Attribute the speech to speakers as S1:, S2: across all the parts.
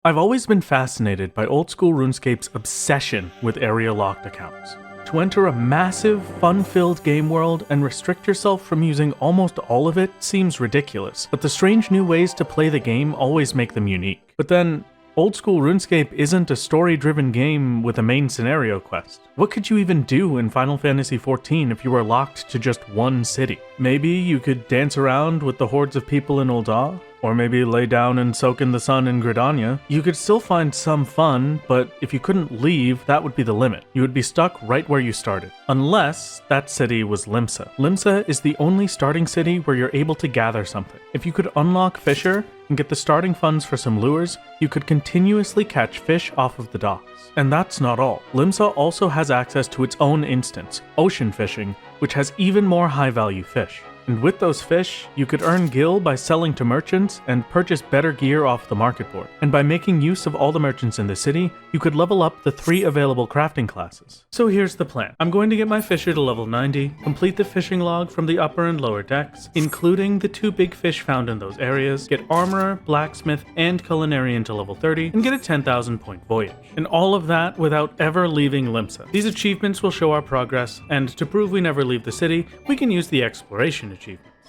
S1: I've always been fascinated by old school RuneScape's obsession with area locked accounts. To enter a massive, fun-filled game world and restrict yourself from using almost all of it seems ridiculous, but the strange new ways to play the game always make them unique. But then, old school RuneScape isn't a story-driven game with a main scenario quest. What could you even do in Final Fantasy XIV if you were locked to just one city? Maybe you could dance around with the hordes of people in Ul'dah? Or maybe lay down and soak in the sun in Gridania. You could still find some fun, but if you couldn't leave, that would be the limit. You would be stuck right where you started. Unless that city was Limsa. Limsa is the only starting city where you're able to gather something. If you could unlock Fisher and get the starting funds for some lures, you could continuously catch fish off of the docks. And that's not all. Limsa also has access to its own instance, ocean fishing, which has even more high-value fish. And with those fish, you could earn gil by selling to merchants and purchase better gear off the market board. And by making use of all the merchants in the city, you could level up the 3 available crafting classes. So here's the plan. I'm going to get my fisher to level 90, complete the fishing log from the upper and lower decks, including the 2 big fish found in those areas, get armorer, blacksmith, and culinarian to level 30, and get a 10,000 point voyage. And all of that without ever leaving Limsa. These achievements will show our progress, and to prove we never leave the city, we can use the exploration achievements.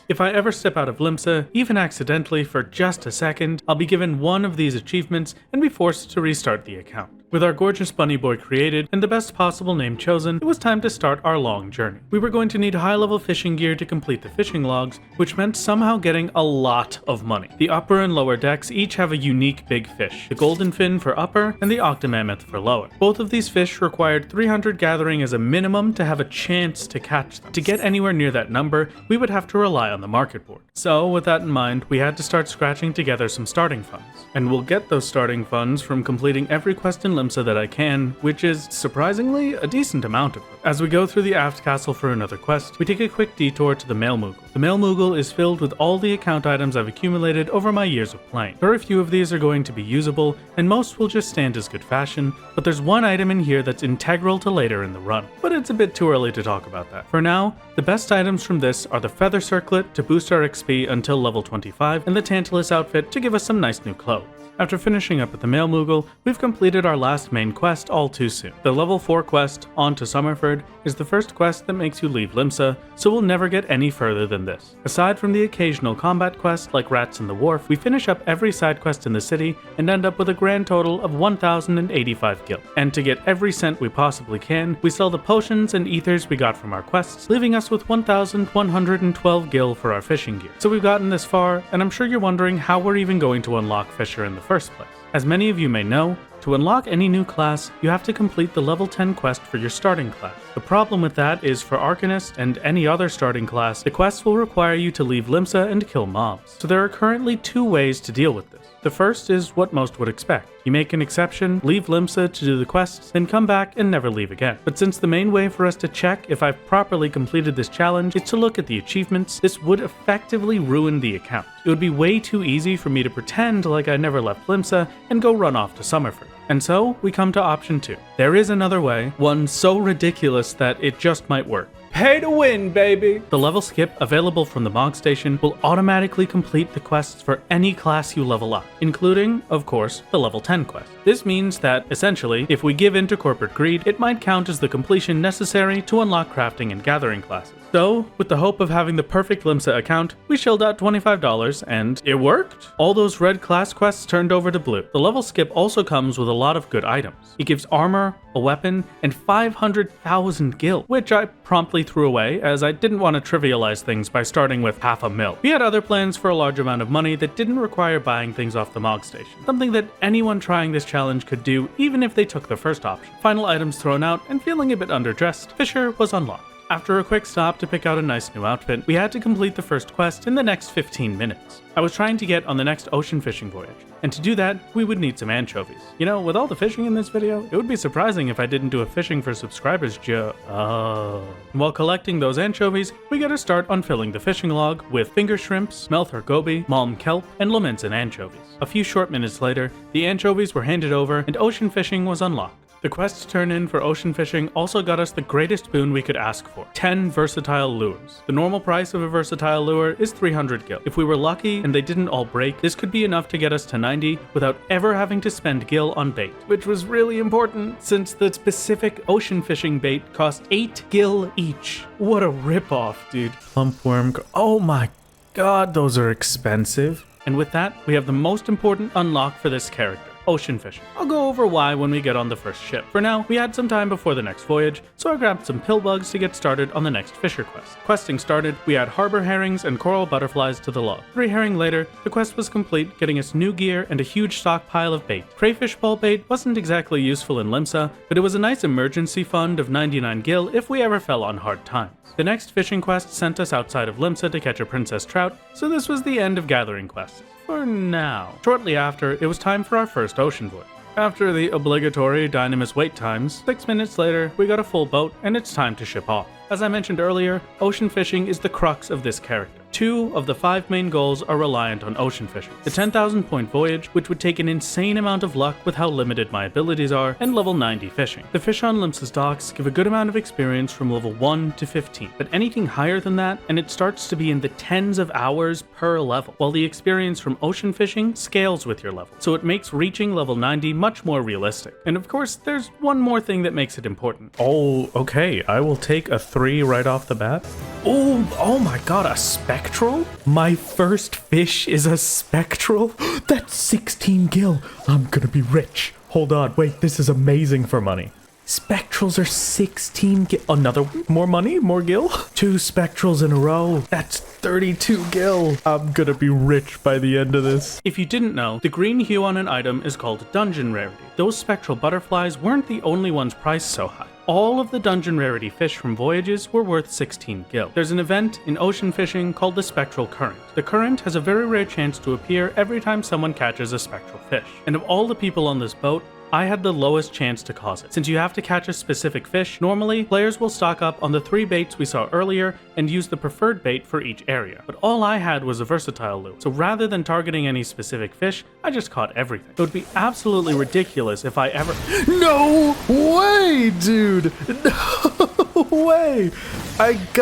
S1: If I ever step out of Limsa, even accidentally for just a second, I'll be given one of these achievements and be forced to restart the account. With our gorgeous bunny boy created and the best possible name chosen, it was time to start our long journey. We were going to need high-level fishing gear to complete the fishing logs, which meant somehow getting a lot of money. The upper and lower decks each have a unique big fish, the golden fin for upper and the octomammoth for lower. Both of these fish required 300 gathering as a minimum to have a chance to catch them. To get anywhere near that number, we would have to rely on the market board. So, with that in mind, we had to start scratching together some starting funds. And we'll get those starting funds from completing every quest in Limsa that I can, which is, surprisingly, a decent amount of them. As we go through the Aft Castle for another quest, we take a quick detour to the Mail Moogle. The Mail Moogle is filled with all the account items I've accumulated over my years of playing. Very few of these are going to be usable, and most will just stand as good fashion, but there's one item in here that's integral to later in the run. But it's a bit too early to talk about that. For now, the best items from this are the Feather Circlet to boost our XP until level 25, and the Tantalus outfit to give us some nice new clothes. After finishing up at the Mail Moogle, we've completed our last main quest all too soon. The level 4 quest, On to Summerford, is the first quest that makes you leave Limsa, so we'll never get any further than this. Aside from the occasional combat quest like Rats in the Wharf, we finish up every side quest in the city and end up with a grand total of 1,085 gil. And to get every cent we possibly can, we sell the potions and ethers we got from our quests, leaving us with 1,112 gil for our fishing gear. So we've gotten this far, and I'm sure you're wondering how we're even going to unlock Fisher in the first place. As many of you may know, to unlock any new class, you have to complete the level 10 quest for your starting class. The problem with that is for Arcanist and any other starting class, the quests will require you to leave Limsa and kill mobs. So there are currently 2 ways to deal with this. The first is what most would expect. You make an exception, leave Limsa to do the quests, then come back and never leave again. But since the main way for us to check if I've properly completed this challenge is to look at the achievements, this would effectively ruin the account. It would be way too easy for me to pretend like I never left Limsa and go run off to Summerford. And so, we come to option 2. There is another way, one so ridiculous that it just might work. Pay to win, baby! The level skip available from the Mog Station will automatically complete the quests for any class you level up, including, of course, the level 10 quest. This means that, essentially, if we give in to corporate greed, it might count as the completion necessary to unlock crafting and gathering classes. So, with the hope of having the perfect Limsa account, we shelled out $25, and it worked! All those red class quests turned over to blue. The level skip also comes with a lot of good items. It gives armor, a weapon, and 500,000 gil, which I promptly threw away as I didn't want to trivialize things by starting with $500,000. We had other plans for a large amount of money that didn't require buying things off the Mog Station, something that anyone trying this challenge could do even if they took the first option. Final items thrown out, and feeling a bit underdressed, Fisher was unlocked. After a quick stop to pick out a nice new outfit, we had to complete the first quest in the next 15 minutes. I was trying to get on the next ocean fishing voyage, and to do that, we would need some anchovies. You know, with all the fishing in this video, it would be surprising if I didn't do a fishing for subscribers While collecting those anchovies, we get a start on filling the fishing log with finger shrimps, Melthor goby, malm kelp, and Lamentin anchovies. A few short minutes later, the anchovies were handed over and ocean fishing was unlocked. The quest to turn in for ocean fishing also got us the greatest boon we could ask for, 10 versatile lures. The normal price of a versatile lure is 300 gil. If we were lucky and they didn't all break, this could be enough to get us to 90 without ever having to spend gil on bait, which was really important since the specific ocean fishing bait cost 8 gil each. What a ripoff, dude. Plumpworm, oh my god, those are expensive. And with that, we have the most important unlock for this character, ocean fishing. I'll go over why when we get on the first ship. For now, we had some time before the next voyage, so I grabbed some pill bugs to get started on the next fisher quest. Questing started, we add harbor herrings and coral butterflies to the log. 3 herring later, the quest was complete, getting us new gear and a huge stockpile of bait. Crayfish ball bait wasn't exactly useful in Limsa, but it was a nice emergency fund of 99 gil if we ever fell on hard times. The next fishing quest sent us outside of Limsa to catch a princess trout, so this was the end of gathering quests. For now. Shortly after, it was time for our first ocean voyage. After the obligatory dynamis wait times, 6 minutes later, we got a full boat and it's time to ship off. As I mentioned earlier, ocean fishing is the crux of this character. 2 of the 5 main goals are reliant on ocean fishing. The 10,000 point voyage, which would take an insane amount of luck with how limited my abilities are, and level 90 fishing. The fish on Limsa's docks give a good amount of experience from level 1 to 15, but anything higher than that, and it starts to be in the tens of hours per level, while the experience from ocean fishing scales with your level, so it makes reaching level 90 much more realistic. And of course, there's one more thing that makes it important. Oh, okay, I will take a 3 right off the bat. Oh my god, a spectral? My first fish is a spectral? That's 16 gil. I'm gonna be rich. Hold on, wait, this is amazing for money. Spectrals are 16 gil. Another one? More money? More gil? 2 spectrals in a row. That's 32 gil. I'm gonna be rich by the end of this. If you didn't know, the green hue on an item is called dungeon rarity. Those spectral butterflies weren't the only ones priced so high. All of the dungeon rarity fish from voyages were worth 16 gil. There's an event in ocean fishing called the Spectral Current. The current has a very rare chance to appear every time someone catches a spectral fish. And of all the people on this boat, I had the lowest chance to cause it. Since you have to catch a specific fish, normally players will stock up on the 3 baits we saw earlier and use the preferred bait for each area. But all I had was a versatile lure, so rather than targeting any specific fish, I just caught everything. It would be absolutely ridiculous if I ever— No way, dude! No way! I've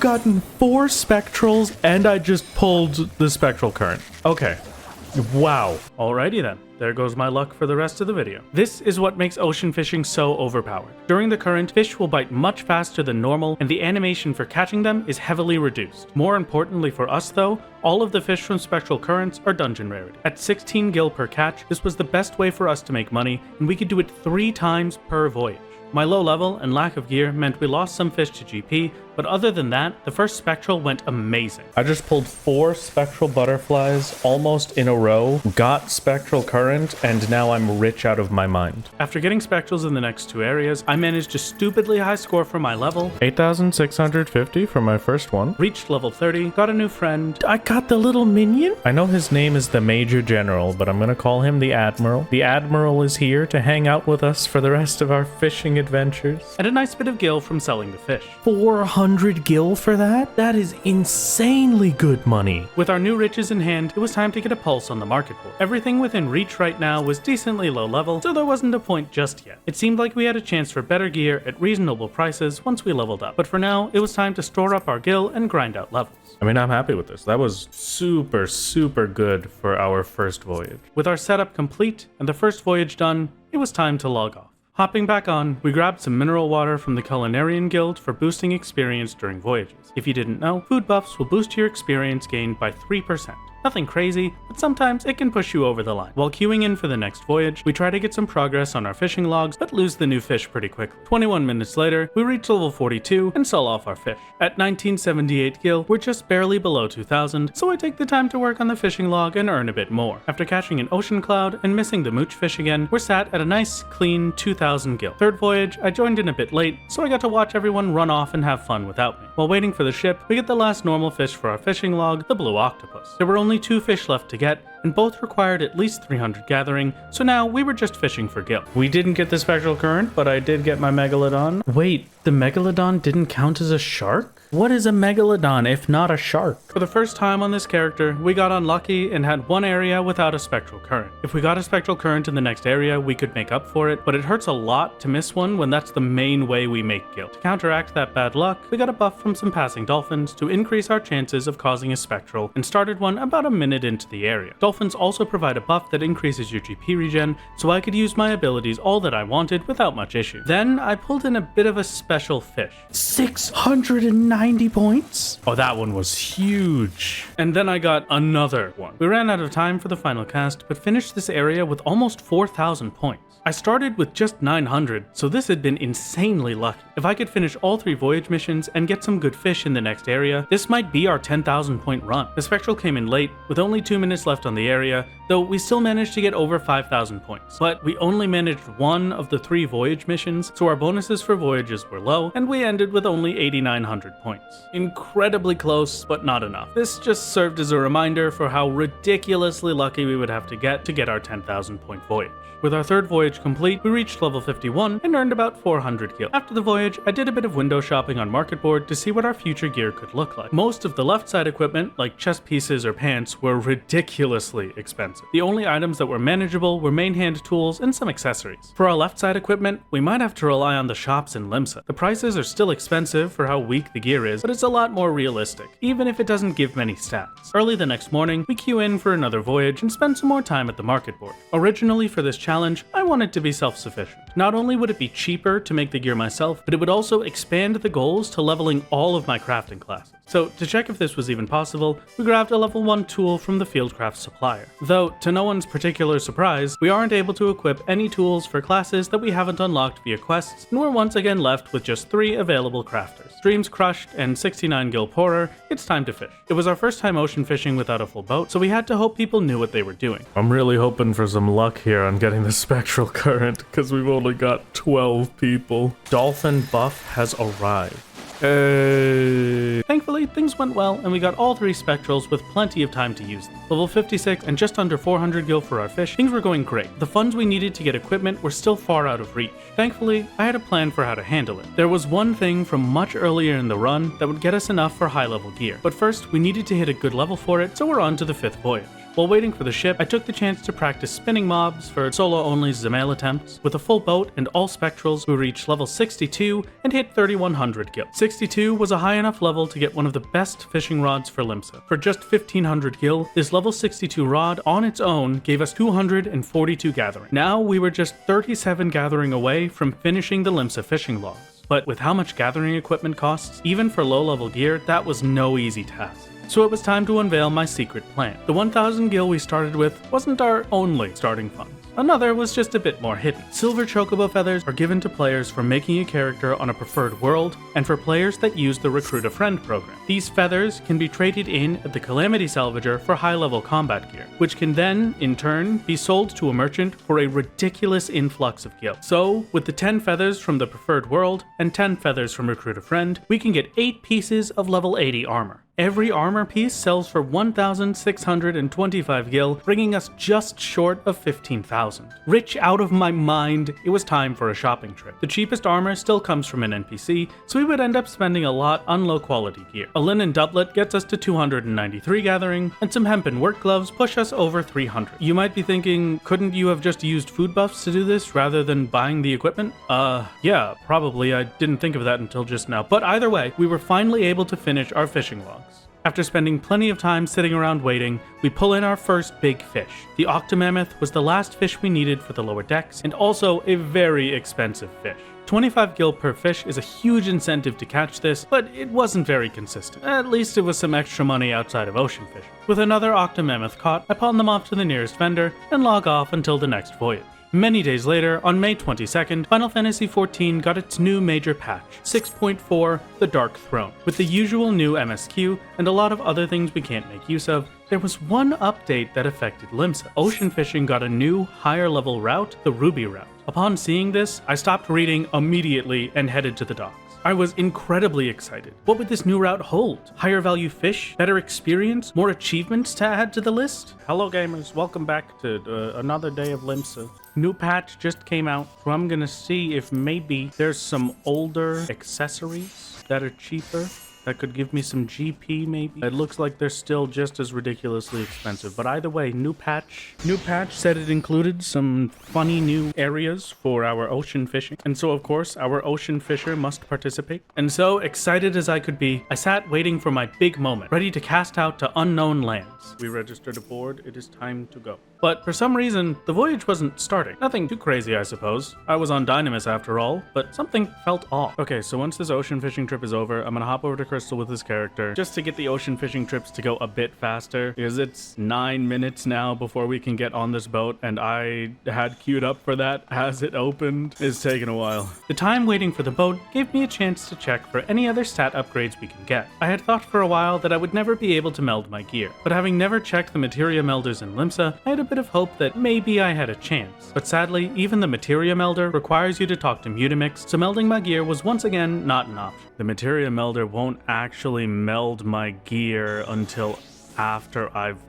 S1: gotten 4 spectrals and I just pulled the Spectral Current. Okay. Wow. Alrighty then. There goes my luck for the rest of the video. This is what makes ocean fishing so overpowered. During the current, fish will bite much faster than normal, and the animation for catching them is heavily reduced. More importantly for us though, all of the fish from Spectral Currents are dungeon rarity. At 16 gil per catch, this was the best way for us to make money, and we could do it 3 times per voyage. My low level and lack of gear meant we lost some fish to GP, but other than that, the first spectral went amazing. I just pulled 4 spectral butterflies almost in a row, got Spectral Current, and now I'm rich out of my mind. After getting spectrals in the next 2 areas, I managed a stupidly high score for my level, 8,650 for my first one, reached level 30, got a new friend. I got the little minion? I know his name is the Major General, but I'm gonna call him the Admiral. The Admiral is here to hang out with us for the rest of our fishing adventures. And a nice bit of gil from selling the fish. 400 gil for that? That is insanely good money. With our new riches in hand, it was time to get a pulse on the market pool. Everything within reach right now was decently low level, so there wasn't a point just yet. It seemed like we had a chance for better gear at reasonable prices once we leveled up. But for now, it was time to store up our gil and grind out levels. I mean, I'm happy with this. That was super good for our first voyage. With our setup complete and the first voyage done, it was time to log off. Hopping back on, we grabbed some mineral water from the Culinarian Guild for boosting experience during voyages. If you didn't know, food buffs will boost your experience gained by 3%. Nothing crazy, but sometimes it can push you over the line. While queuing in for the next voyage, we try to get some progress on our fishing logs, but lose the new fish pretty quickly. 21 minutes later, we reach level 42 and sell off our fish. At 1978 gil, we're just barely below 2,000, so I take the time to work on the fishing log and earn a bit more. After catching an ocean cloud and missing the mooch fish again, we're sat at a nice, clean 2,000 gil. Third voyage, I joined in a bit late, so I got to watch everyone run off and have fun without me. While waiting for the ship, we get the last normal fish for our fishing log, the blue octopus. There were only 2 fish left to get, and both required at least 300 gathering, so now we were just fishing for gil. We didn't get the spectral current, but I did get my megalodon. Wait, the megalodon didn't count as a shark? What is a megalodon if not a shark? For the first time on this character, we got unlucky and had one area without a spectral current. If we got a spectral current in the next area, we could make up for it, but it hurts a lot to miss one when that's the main way we make gil. To counteract that bad luck, we got a buff from some passing dolphins to increase our chances of causing a spectral, and started one about a minute into the area. Dolphins also provide a buff that increases your GP regen, so I could use my abilities all that I wanted without much issue. Then I pulled in a bit of a special fish. 690 points? Oh, that one was huge. And then I got another one. We ran out of time for the final cast, but finished this area with almost 4,000 points. I started with just 900, so this had been insanely lucky. If I could finish all 3 voyage missions and get some good fish in the next area, this might be our 10,000 point run. The spectral came in late, with only 2 minutes left on the area, though we still managed to get over 5,000 points. But we only managed 1 of the 3 voyage missions, so our bonuses for voyages were low, and we ended with only 8,900 points. Incredibly close, but not enough. This just served as a reminder for how ridiculously lucky we would have to get our 10,000 point voyage. With our 3rd voyage complete, we reached level 51 and earned about 400 gil. After the voyage, I did a bit of window shopping on Market Board to see what our future gear could look like. Most of the left side equipment, like chest pieces or pants, were ridiculously expensive. The only items that were manageable were main hand tools and some accessories. For our left side equipment, we might have to rely on the shops in Limsa. The prices are still expensive for how weak the gear is, but it's a lot more realistic, even if it doesn't give many stats. Early the next morning, we queue in for another voyage and spend some more time at the Market Board. Originally for this challenge, I wanted to be self-sufficient. Not only would it be cheaper to make the gear myself, but it would also expand the goals to leveling all of my crafting classes. So to check if this was even possible, we grabbed a level 1 tool from the Fieldcraft supplier. Though, to no one's particular surprise, we aren't able to equip any tools for classes that we haven't unlocked via quests, and we're once again left with just 3 available crafters. Dreams crushed and 69 gil poorer, it's time to fish. It was our first time ocean fishing without a full boat, so we had to hope people knew what they were doing. I'm really hoping for some luck here on getting the spectral current, because we've only got 12 people. Dolphin buff has arrived. Hey. Thankfully, things went well, and we got all 3 spectrals with plenty of time to use them. Level 56 and just under 400 gil for our fish, things were going great. The funds we needed to get equipment were still far out of reach. Thankfully, I had a plan for how to handle it. There was one thing from much earlier in the run that would get us enough for high level gear, but first we needed to hit a good level for it, so we're on to the 5th voyage. While waiting for the ship, I took the chance to practice spinning mobs for solo-only Zamail attempts. With a full boat and all spectrals, we reached level 62 and hit 3,100 gil. 62 was a high enough level to get one of the best fishing rods for Limsa. For just 1,500 gil, this level 62 rod on its own gave us 242 gathering. Now we were just 37 gathering away from finishing the Limsa fishing logs. But with how much gathering equipment costs, even for low-level gear, that was no easy task. So it was time to unveil my secret plan. The 1,000 gil we started with wasn't our only starting fund. Another was just a bit more hidden. Silver chocobo feathers are given to players for making a character on a preferred world, and for players that use the Recruit a Friend program. These feathers can be traded in at the Calamity Salvager for high-level combat gear, which can then, in turn, be sold to a merchant for a ridiculous influx of gil. So, with the 10 feathers from the preferred world, and 10 feathers from Recruit a Friend, we can get 8 pieces of level 80 armor. Every armor piece sells for 1,625 gil, bringing us just short of 15,000. Rich out of my mind, it was time for a shopping trip. The cheapest armor still comes from an NPC, so we would end up spending a lot on low quality gear. A linen doublet gets us to 293 gathering, and some hempen work gloves push us over 300. You might be thinking, couldn't you have just used food buffs to do this rather than buying the equipment? Yeah, probably. I didn't think of that until just now. But either way, we were finally able to finish our fishing logs. After spending plenty of time sitting around waiting, we pull in our first big fish. The octomammoth was the last fish we needed for the lower decks, and also a very expensive fish. 25 gil per fish is a huge incentive to catch this, but it wasn't very consistent. At least it was some extra money outside of ocean fishing. With another octomammoth caught, I pawn them off to the nearest vendor and log off until the next voyage. Many days later, on May 22nd, Final Fantasy XIV got its new major patch, 6.4, The Dark Throne. With the usual new MSQ and a lot of other things we can't make use of, there was one update that affected Limsa. Ocean fishing got a new, higher level route, the Ruby route. Upon seeing this, I stopped reading immediately and headed to the docks. I was incredibly excited. What would this new route hold? Higher value fish? Better experience? More achievements to add to the list? Hello gamers, welcome back to another day of Limsa. New patch just came out, so I'm gonna see if maybe there's some older accessories that are cheaper that could give me some GP maybe. It looks like they're still just as ridiculously expensive, but either way, new patch said it included some funny new areas for our ocean fishing, and so of course our ocean fisher must participate. And so excited as I could be, I sat waiting for my big moment, ready to cast out to unknown lands. We registered aboard, it is time to go. But for some reason, the voyage wasn't starting. Nothing too crazy, I suppose. I was on Dynamis after all, but something felt off. Okay, so once this ocean fishing trip is over, I'm gonna hop over to Crystal with this character, just to get the ocean fishing trips to go a bit faster, because it's 9 minutes now before we can get on this boat, and I had queued up for that as it opened. It's taking a while. The time waiting for the boat gave me a chance to check for any other stat upgrades we can get. I had thought for a while that I would never be able to meld my gear, but having never checked the materia melders in Limsa, I had a bit of hope that maybe I had a chance. But sadly, even the materia melder requires you to talk to Mutamix, so melding my gear was once again not an option. The materia melder won't actually meld my gear until after I've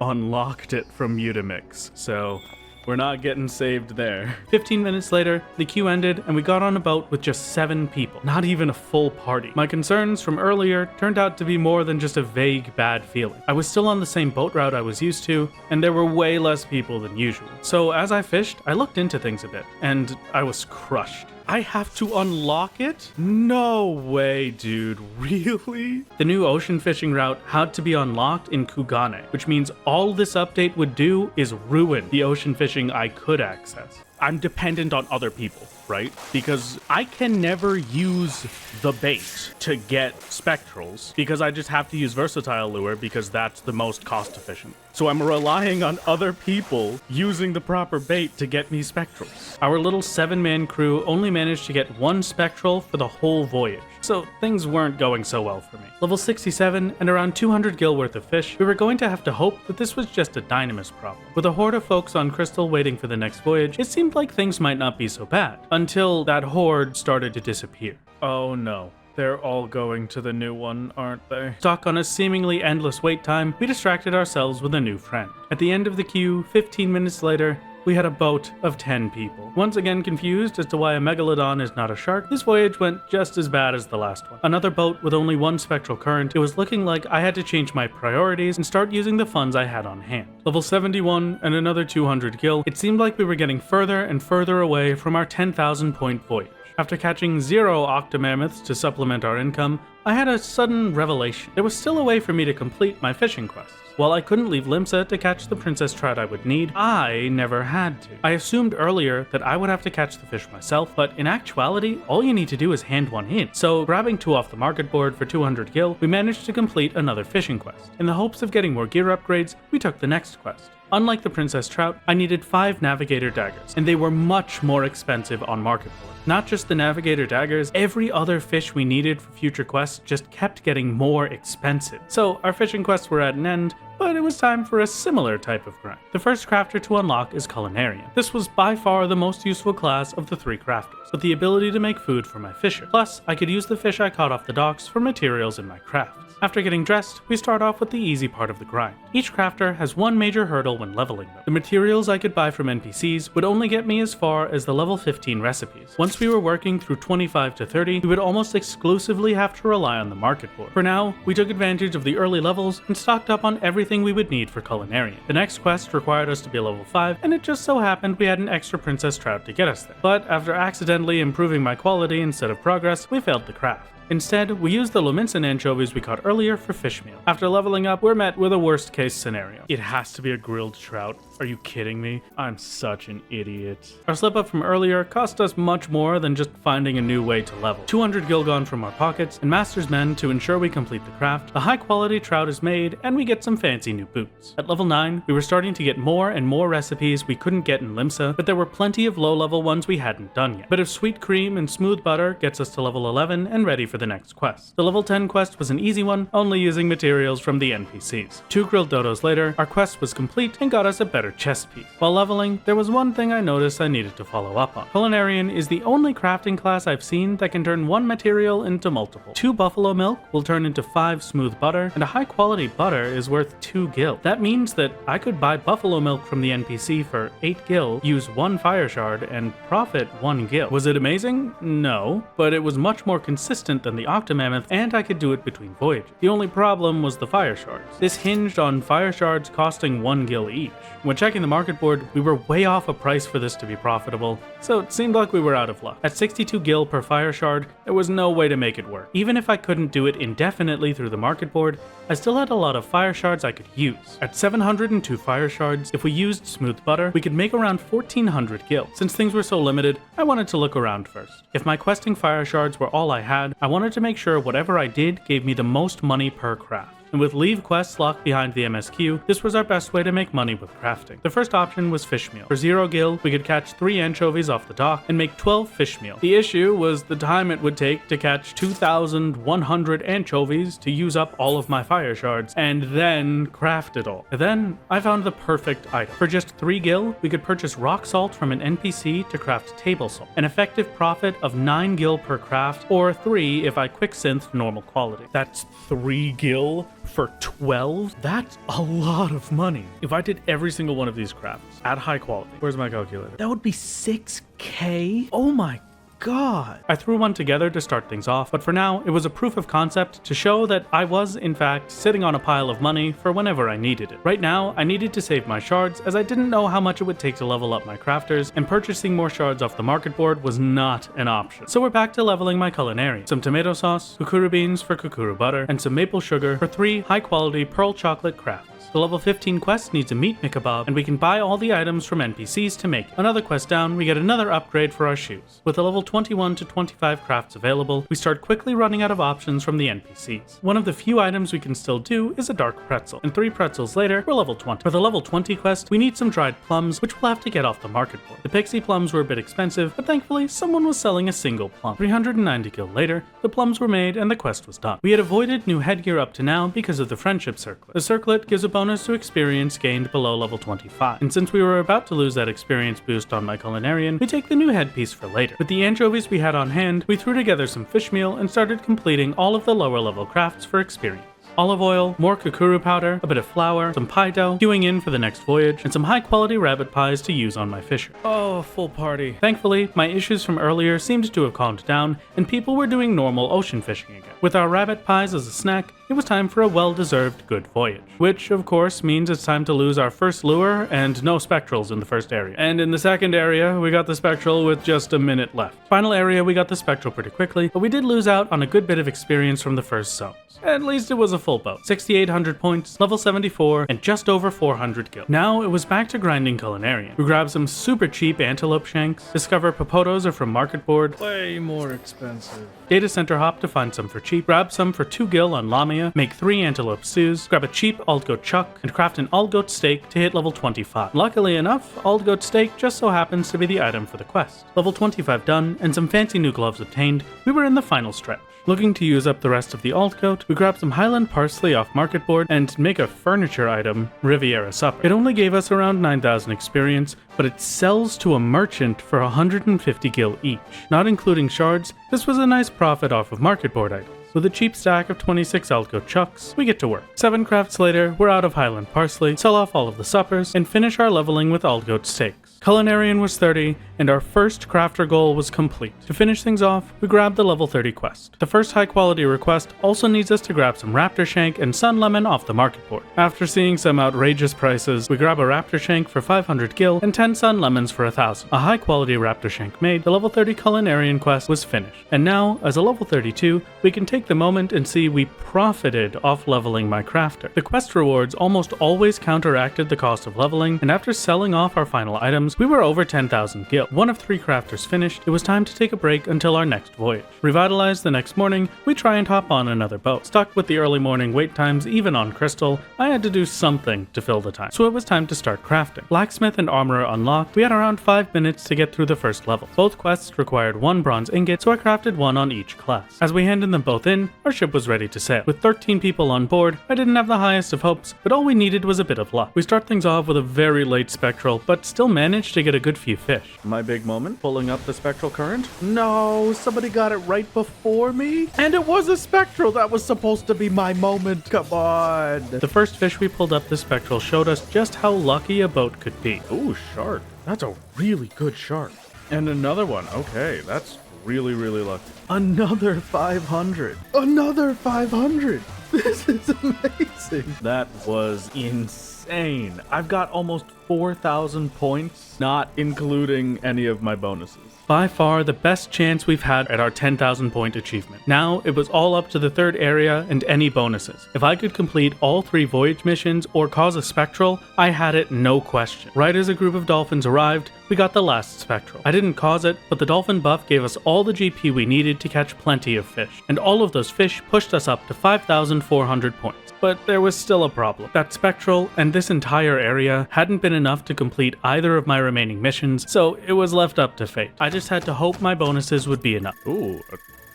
S1: unlocked it from Mutamix, so we're not getting saved there. 15 minutes later, the queue ended and we got on a boat with just 7 people, not even a full party. My concerns from earlier turned out to be more than just a vague bad feeling. I was still on the same boat route I was used to, and there were way less people than usual. So as I fished, I looked into things a bit, and I was crushed. I have to unlock it? No way, dude. Really? The new ocean fishing route had to be unlocked in Kugane, which means all this update would do is ruin the ocean fishing I could access. I'm dependent on other people, right? Because I can never use the bait to get spectrals because I just have to use versatile lure because that's the most cost efficient. So I'm relying on other people using the proper bait to get me spectrals. Our little 7-man crew only managed to get 1 spectral for the whole voyage, so things weren't going so well for me. Level 67 and around 200 gil worth of fish, we were going to have to hope that this was just a Dynamis problem. With a horde of folks on Crystal waiting for the next voyage, it seemed like things might not be so bad, until that horde started to disappear. Oh no. They're all going to the new one, aren't they? Stuck on a seemingly endless wait time, we distracted ourselves with a new friend. At the end of the queue, 15 minutes later, we had a boat of 10 people. Once again confused as to why a megalodon is not a shark, this voyage went just as bad as the last one. Another boat with only 1 spectral current, it was looking like I had to change my priorities and start using the funds I had on hand. Level 71 and another 200 gil, it seemed like we were getting further and further away from our 10,000 point voyage. After catching 0 octomammoths to supplement our income, I had a sudden revelation. There was still a way for me to complete my fishing quests. While I couldn't leave Limsa to catch the princess trout I would need, I never had to. I assumed earlier that I would have to catch the fish myself, but in actuality, all you need to do is hand one in. So grabbing 2 off the market board for 200 gil, we managed to complete another fishing quest. In the hopes of getting more gear upgrades, we took the next quest. Unlike the princess trout, I needed 5 navigator daggers, and they were much more expensive on market board. Not just the navigator daggers, every other fish we needed for future quests just kept getting more expensive. So our fishing quests were at an end, but it was time for a similar type of grind. The first crafter to unlock is Culinarian. This was by far the most useful class of the 3 crafters, with the ability to make food for my fisher. Plus, I could use the fish I caught off the docks for materials in my crafts. After getting dressed, we start off with the easy part of the grind. Each crafter has 1 major hurdle when leveling them. The materials I could buy from NPCs would only get me as far as the level 15 recipes. Once we were working through 25 to 30, we would almost exclusively have to rely on the market board. For now, we took advantage of the early levels and stocked up on everything we would need for Culinarian. The next quest required us to be level 5, and it just so happened we had an extra princess trout to get us there. But after accidentally improving my quality instead of progress, we failed the craft. Instead, we used the Limsa anchovies we caught earlier for fish meal. After leveling up, we're met with a worst case scenario. It has to be a grilled trout. Are you kidding me? I'm such an idiot. Our slip up from earlier cost us much more than just finding a new way to level. 200 gil gone from our pockets, and Master's Men to ensure we complete the craft, a high quality trout is made, and we get some fancy new boots. At level 9, we were starting to get more and more recipes we couldn't get in Limsa, but there were plenty of low level ones we hadn't done yet. Bit of sweet cream and smooth butter gets us to level 11 and ready for the next quest. The level 10 quest was an easy one, only using materials from the NPCs. 2 grilled dodos later, our quest was complete and got us a better chest piece. While leveling, there was one thing I noticed I needed to follow up on. Culinarian is the only crafting class I've seen that can turn one material into multiple. 2 buffalo milk will turn into 5 smooth butter, and a high quality butter is worth 2 gil. That means that I could buy buffalo milk from the NPC for 8 gil, use 1 fire shard, and profit 1 gil. Was it amazing? No, but it was much more consistent than the Octomammoth, and I could do it between voyages. The only problem was the fire shards. This hinged on fire shards costing 1 gil each. When checking the market board, we were way off a price for this to be profitable, so it seemed like we were out of luck. At 62 gil per fire shard, there was no way to make it work. Even if I couldn't do it indefinitely through the market board, I still had a lot of fire shards I could use. At 702 fire shards, if we used smooth butter, we could make around 1400 gil. Since things were so limited, I wanted to look around first. If my questing fire shards were all I had, I wanted to make sure whatever I did gave me the most money per craft. And with leave quests locked behind the MSQ, this was our best way to make money with crafting. The first option was fish meal. For 0 gil, we could catch 3 anchovies off the dock and make 12 fish meal. The issue was the time it would take to catch 2,100 anchovies to use up all of my fire shards, and then craft it all. And then I found the perfect item. For just 3 gil, we could purchase rock salt from an NPC to craft table salt, an effective profit of 9 gil per craft, or 3 if I quick synthed normal quality. That's 3 gil for 12? That's a lot of money. If I did every single one of these crafts at high quality, where's my calculator? That would be 6k? Oh my God. I threw one together to start things off, but for now, it was a proof of concept to show that I was, in fact, sitting on a pile of money for whenever I needed it. Right now, I needed to save my shards, as I didn't know how much it would take to level up my crafters, and purchasing more shards off the market board was not an option. So we're back to leveling my culinary. Some tomato sauce, kukuru beans for kukuru butter, and some maple sugar for 3 high-quality pearl chocolate crafts. The level 15 quest needs a meat mikebab, and we can buy all the items from NPCs to make it. Another quest down, we get another upgrade for our shoes. With the level 21 to 25 crafts available, we start quickly running out of options from the NPCs. One of the few items we can still do is a dark pretzel, and 3 pretzels later, we're level 20. For the level 20 quest, we need some dried plums, which we'll have to get off the market board. The pixie plums were a bit expensive, but thankfully, someone was selling a single plum. 390 gil later, the plums were made and the quest was done. We had avoided new headgear up to now because of the friendship circlet. The circlet gives a bonus to experience gained below level 25, and since we were about to lose that experience boost on my culinarian, we take the new headpiece for later. With the anchovies we had on hand, we threw together some fish meal and started completing all of the lower level crafts for experience. Olive oil, more kukuru powder, a bit of flour, some pie dough, queuing in for the next voyage, and some high quality rabbit pies to use on my fisher. Oh, full party. Thankfully, my issues from earlier seemed to have calmed down, and people were doing normal ocean fishing again. With our rabbit pies as a snack, it was time for a well-deserved good voyage. Which, of course, means it's time to lose our first lure and no spectrals in the first area. And in the second area, we got the spectral with just a minute left. Final area, we got the spectral pretty quickly, but we did lose out on a good bit of experience from the first zones. At least it was a full boat. 6,800 points, level 74, and just over 400 gil. Now it was back to grinding culinarian. We grabbed some super cheap antelope shanks, discover popotos are from market board,
S2: Way more expensive.
S1: data center hop to find some for cheap, grab some for 2 gil on Lamia, make 3 antelope stews, grab a cheap alt goat chuck, and craft an alt goat steak to hit level 25. Luckily enough, alt goat steak just so happens to be the item for the quest. Level 25 done, and some fancy new gloves obtained, we were in the final stretch. Looking to use up the rest of the alt goat, we grabbed some Highland parsley off market board and make a furniture item, Riviera Supper. It only gave us around 9,000 experience, but it sells to a merchant for 150 gil each. Not including shards, this was a nice profit off of market board items. With a cheap stack of 26 Alco chucks, we get to work. 7 crafts later, we're out of Highland parsley, sell off all of the suppers, and finish our leveling with Algoat steaks. Culinarian was 30, and our first crafter goal was complete. To finish things off, we grabbed the level 30 quest. The first high quality request also needs us to grab some raptor shank and sun lemon off the market board. After seeing some outrageous prices, we grab a raptor shank for 500 gil and 10 sun lemons for 1,000. A high quality raptor shank made, the level 30 culinarian quest was finished. And now, as a level 32, we can take the moment and see we profited off leveling my crafter. The quest rewards almost always counteracted the cost of leveling, and after selling off our final items, items, we were over 10,000 gil. One of 3 crafters finished, it was time to take a break until our next voyage. Revitalized the next morning, we try and hop on another boat. Stuck with the early morning wait times even on Crystal, I had to do something to fill the time. So it was time to start crafting. Blacksmith and armorer unlocked, we had around 5 minutes to get through the first level. Both quests required 1 bronze ingot, so I crafted 1 on each class. As we handed them both in, our ship was ready to sail. With 13 people on board, I didn't have the highest of hopes, but all we needed was a bit of luck. We start things off with a very late spectral, but still managed to get a good few fish.
S2: My big moment, pulling up the spectral current. No, somebody got it right before me? And it was a spectral that was supposed to be my moment. Come on.
S1: The first fish we pulled up the spectral showed us just how lucky a boat could be.
S2: Ooh, shark. That's a really good shark. And another one. Okay, that's really, really lucky. Another 500. Another 500. This is amazing. That was insane. I've got almost 4,000 points, not including any of my bonuses.
S1: By far the best chance we've had at our 10,000 point achievement. Now it was all up to the third area and any bonuses. If I could complete all 3 voyage missions or cause a spectral, I had it no question. Right as a group of dolphins arrived, we got the last spectral. I didn't cause it, but the dolphin buff gave us all the GP we needed to catch plenty of fish. And all of those fish pushed us up to 5,400 points. But there was still a problem. That spectral and this entire area hadn't been enough to complete either of my remaining missions, so it was left up to fate. I just had to hope my bonuses would be enough.
S2: Ooh,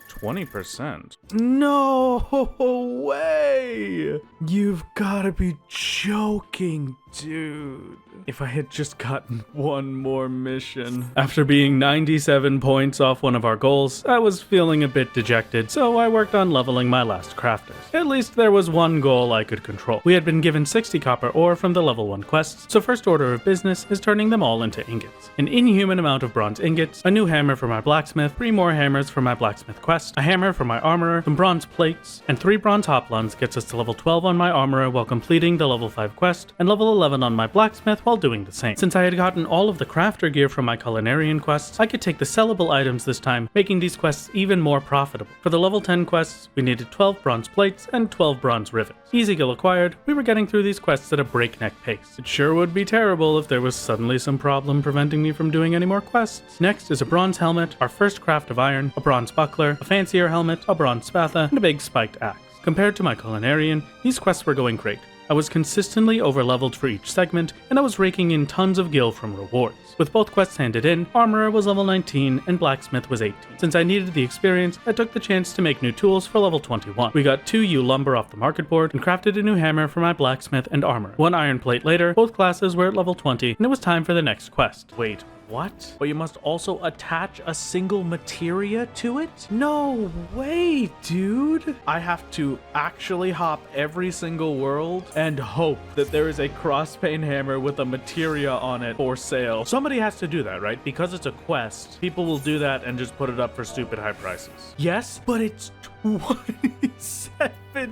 S2: 20%. No way! You've gotta be joking, dude. If I had just gotten 1 more mission.
S1: After being 97 points off one of our goals, I was feeling a bit dejected, so I worked on leveling my last crafters. At least there was one goal I could control. We had been given 60 copper ore from the level 1 quests, so first order of business is turning them all into ingots. An inhuman amount of bronze ingots, a new hammer for my blacksmith, 3 more hammers for my blacksmith quest, a hammer for my armorer, some bronze plates, and 3 bronze hoplons gets us to level 12 on my armorer while completing the level 5 quest, and level 11 on my blacksmith while doing the same. Since I had gotten all of the crafter gear from my culinarian quests, I could take the sellable items this time, making these quests even more profitable. For the level 10 quests, we needed 12 bronze plates and 12 bronze rivets. Easy gil acquired, we were getting through these quests at a breakneck pace. It sure would be terrible if there was suddenly some problem preventing me from doing any more quests. Next is a bronze helmet, our first craft of iron, a bronze buckler, a fancier helmet, a bronze spatha, and a big spiked axe. Compared to my culinarian, these quests were going great. I was consistently overleveled for each segment, and I was raking in tons of gil from rewards. With both quests handed in, Armorer was level 19 and Blacksmith was 18. Since I needed the experience, I took the chance to make new tools for level 21. We got 2 U lumber off the market board and crafted a new hammer for my Blacksmith and Armorer. 1 iron plate later, both classes were at level 20, and it was time for the next quest.
S2: Wait, what? But you must also attach a single materia to it? No way, dude. I have to actually hop every single world and hope that there is a crosspane hammer with a materia on it for sale. Somebody has to do that, right? Because it's a quest, people will do that and just put it up for stupid high prices. Yes, but it's 27K.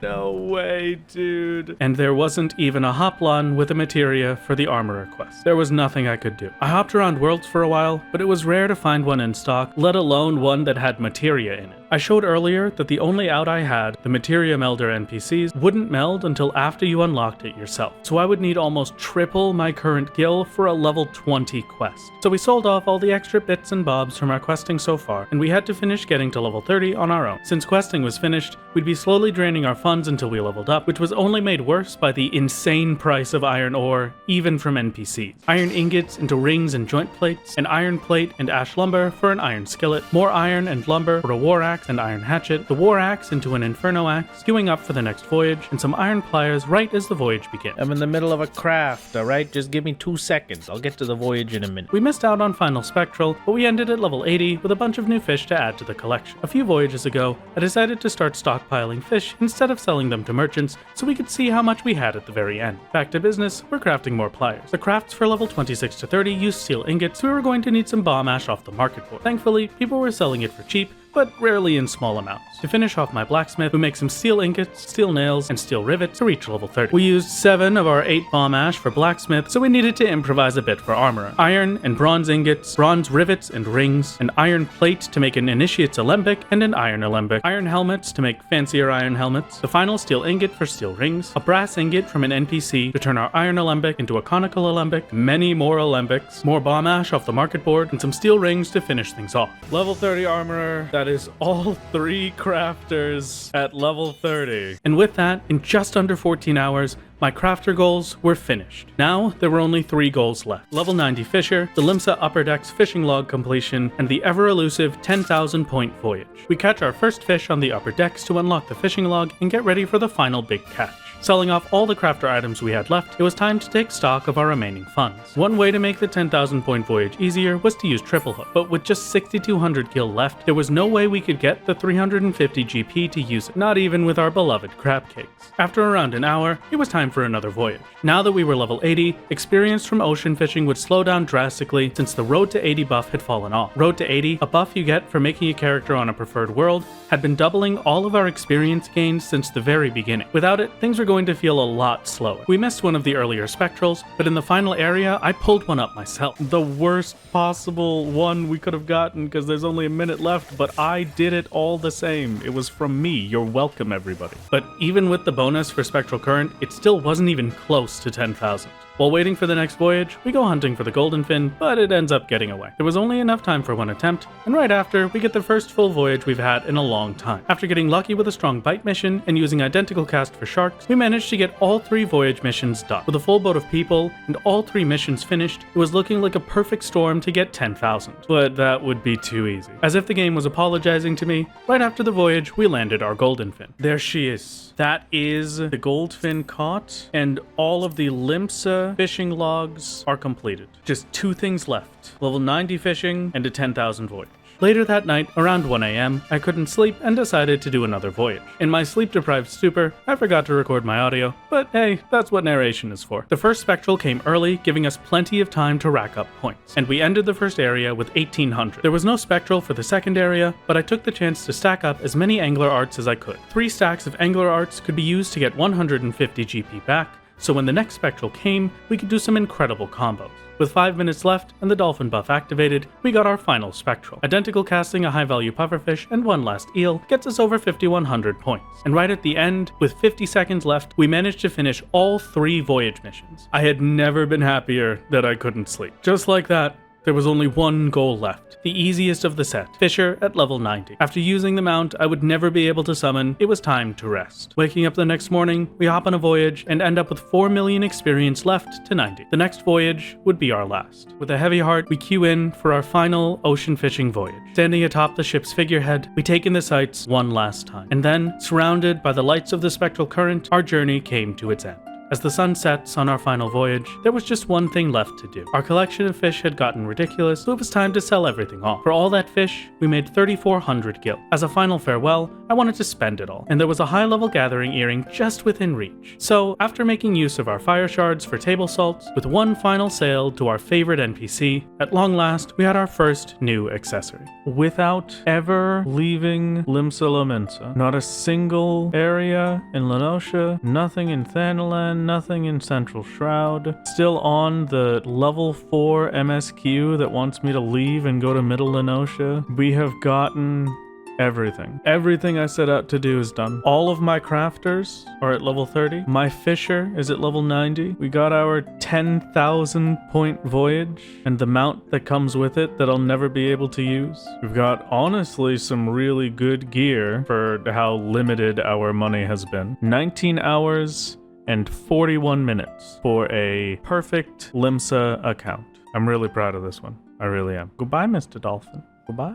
S2: No way, dude.
S1: And there wasn't even a hoplon with a materia for the armorer quest. There was nothing I could do. I hopped around worlds for a while, but it was rare to find one in stock, let alone one that had materia in it. I showed earlier that the only out I had, the materia melder NPCs, wouldn't meld until after you unlocked it yourself. So I would need almost triple my current gil for a level 20 quest. So we sold off all the extra bits and bobs from our questing so far, and we had to finish getting to level 30 on our own. Since questing was finished, we'd be slowly draining our funds until we leveled up, which was only made worse by the insane price of iron ore, even from NPCs. Iron ingots into rings and joint plates, an iron plate and ash lumber for an iron skillet, more iron and lumber for a war axe and iron hatchet, the war axe into an inferno axe, queuing up for the next voyage, and some iron pliers right as the voyage begins.
S3: I'm in the middle of a craft, alright? Just give me 2 seconds. I'll get to the voyage in a minute.
S1: We missed out on Final Spectral, but we ended at level 80 with a bunch of new fish to add to the collection. A few voyages ago, I decided to start stockpiling fish instead of selling them to merchants so we could see how much we had at the very end. Back to business, we're crafting more pliers. The crafts for level 26 to 30 used steel ingots, so we were going to need some bomb ash off the market board. Thankfully, people were selling it for cheap,
S2: but rarely in small amounts. To finish off my blacksmith, we make some steel ingots, steel nails, and steel rivets to reach level 30. We used 7 of our 8 bomb ash for blacksmith, so we needed to improvise a bit for armor. Iron and bronze ingots, bronze rivets and rings, an iron plate to make an initiate's alembic, and an iron alembic. Iron helmets to make fancier iron helmets, the final steel ingot for steel rings, a brass ingot from an NPC to turn our iron alembic into a conical alembic, many more alembics, more bomb ash off the market board, and some steel rings to finish things off. Level 30 armorer, that is all 3 crafters at level 30. And with that, in just under 14 hours, my crafter goals were finished. Now, there were only 3 goals left. Level 90 Fisher, the Limsa Upper Decks fishing log completion, and the ever-elusive 10,000 point voyage. We catch our first fish on the upper decks to unlock the fishing log and get ready for the final big catch. Selling off all the crafter items we had left, it was time to take stock of our remaining funds. One way to make the 10,000 point voyage easier was to use triple hook, but with just 6,200 gil left, there was no way we could get the 350 GP to use it, not even with our beloved crab cakes. After around an hour, it was time for another voyage. Now that we were level 80, experience from ocean fishing would slow down drastically since the Road to 80 buff had fallen off. Road to 80, a buff you get for making a character on a preferred world, had been doubling all of our experience gains since the very beginning. Without it, things were going to feel a lot slower. We missed one of the earlier spectrals, but in the final area, I pulled one up myself. The worst possible one we could have gotten because there's only a minute left, but I did it all the same. It was from me. You're welcome, everybody. But even with the bonus for Spectral Current, it still wasn't even close to 10,000. While waiting for the next voyage, we go hunting for the golden fin, but it ends up getting away. There was only enough time for one attempt, and right after, we get the first full voyage we've had in a long time. After getting lucky with a strong bite mission and using identical cast for sharks, we managed to get all 3 voyage missions done. With a full boat of people and all 3 missions finished, it was looking like a perfect storm to get 10,000. But that would be too easy. As if the game was apologizing to me, right after the voyage, we landed our golden fin. There she is. That is the gold fin caught, and all of the Limsa fishing logs are completed. Just 2 things left. Level 90 fishing and a 10,000 voyage. Later that night, around 1 AM, I couldn't sleep and decided to do another voyage. In my sleep-deprived stupor, I forgot to record my audio, but hey, that's what narration is for. The first spectral came early, giving us plenty of time to rack up points, and we ended the first area with 1,800. There was no spectral for the second area, but I took the chance to stack up as many angler arts as I could. 3 stacks of angler arts could be used to get 150 GP back, so when the next spectral came, we could do some incredible combos. With 5 minutes left and the dolphin buff activated, we got our final spectral. Identical casting a high-value pufferfish and one last eel gets us over 5,100 points. And right at the end, with 50 seconds left, we managed to finish all 3 voyage missions. I had never been happier that I couldn't sleep. Just like that, there was only 1 goal left, the easiest of the set, Fisher at level 90. After using the mount I would never be able to summon, it was time to rest. Waking up the next morning, we hop on a voyage and end up with 4 million experience left to 90. The next voyage would be our last. With a heavy heart, we queue in for our final ocean fishing voyage. Standing atop the ship's figurehead, we take in the sights one last time. And then, surrounded by the lights of the spectral current, our journey came to its end. As the sun sets on our final voyage, there was just one thing left to do. Our collection of fish had gotten ridiculous, so it was time to sell everything off. For all that fish, we made 3,400 gil. As a final farewell, I wanted to spend it all, and there was a high-level gathering earring just within reach. So, after making use of our fire shards for table salts, with one final sale to our favorite NPC, at long last, we had our first new accessory.
S1: Without ever leaving Limsa Lominsa. Not a single area in Lenosha, nothing in Thanalan, nothing in Central Shroud. Still on the level 4 MSQ that wants me to leave and go to Middle Lenosha. We have gotten everything. Everything I set out to do is done. All of my crafters are at level 30. My fisher is at level 90. We got our 10,000 point voyage and the mount that comes with it that I'll never be able to use. We've got honestly some really good gear for how limited our money has been. 19 hours and 41 minutes for a perfect Limsa account. I'm really proud of this one. I really am. Goodbye, Mr. Dolphin. Goodbye.